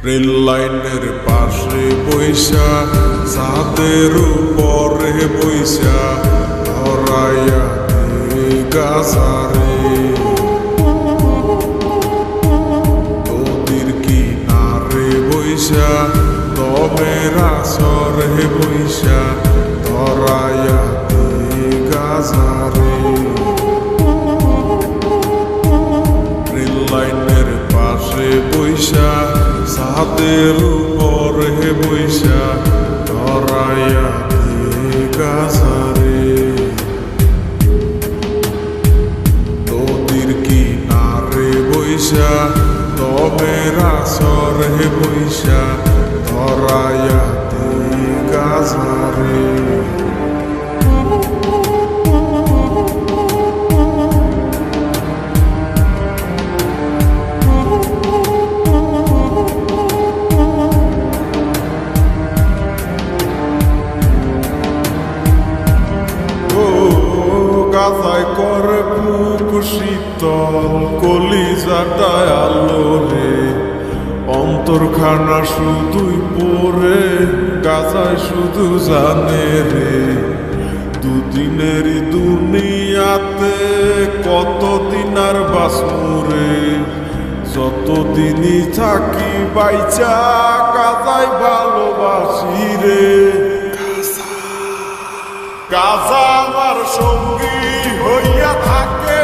rail লাইনের পাশে বইসা ছাদের উপরে বইসা ধরাইয়া গাছারে নদীর কিনারে বইসা দমের আসরে বইসা ধরাইয়া গাছারে রেল লাইনের পাশে বইসা ছাদের উপরে বইসা ধরাইয়া গাছারে নদীর কিনারে বইসা দমের আসরে বইসা ধরাইয়া গাছারে গাছায় করে বুক শীতল কলিজাটায় আলো রে অন্তরখানা শুধুই পড়ে গাছায় শুধু জানে রে দুদিনেরই দুনিয়াতে কতদিন আর বাসমুরে যতদিনই থাকি বাইচা গাছায় ভালোবাসি রে গাছা আমার সঙ্গী হইয়া থাকে